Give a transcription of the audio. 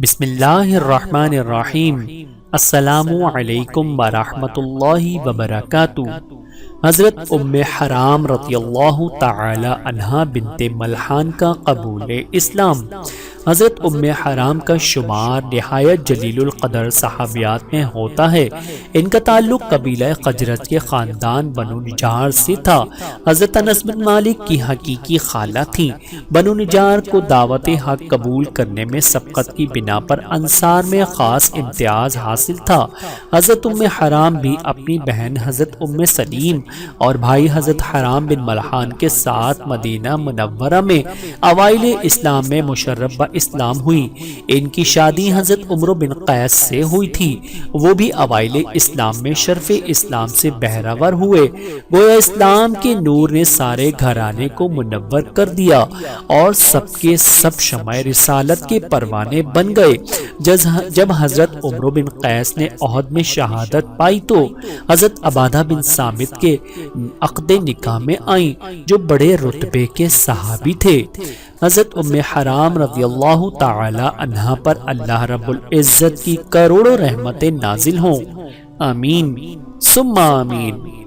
بسم اللہ الرحمن الرحیم۔ السلام علیکم ورحمۃ اللہ وبرکاتہ۔ حضرت ام حرام رضی اللہ تعالی عنہا بنت ملحان کا قبول اسلام۔ حضرت ام حرام کا شمار نہایت جلیل القدر صحابیات میں ہوتا ہے۔ ان کا تعلق قبیلہ خزرج کے خاندان بنو نجار سے تھا۔ حضرت انس بن مالک کی حقیقی خالہ تھیں۔ بنو نجار کو دعوت حق قبول کرنے میں سبقت کی بنا پر انصار میں خاص امتیاز حاصل تھا۔ حضرت ام حرام بھی اپنی بہن حضرت ام سلیم اور بھائی حضرت حرام بن ملحان کے ساتھ مدینہ منورہ میں اوائل اسلام میں مشرف اسلام ہوئی۔ ان کی شادی حضرت عمرو بن قیس سے ہوئی تھی۔ وہ بھی اوائل اسلام میں شرف اسلام سے بہرور ہوئے۔ گویا اسلام کے نور نے سارے گھرانے کو منور کر دیا اور سب کے سب شمع رسالت کے پروانے بن گئے۔ جب حضرت عمرو بن قیس نے احد میں شہادت پائی تو حضرت عبادہ بن صامت کے عقد نکاح میں آئیں، جو بڑے رتبے کے صحابی تھے۔ حضرت ام حرام رضی اللہ تعالی عنہا پر اللہ رب العزت کی کروڑوں رحمتیں نازل ہوں۔ آمین ثم آمین۔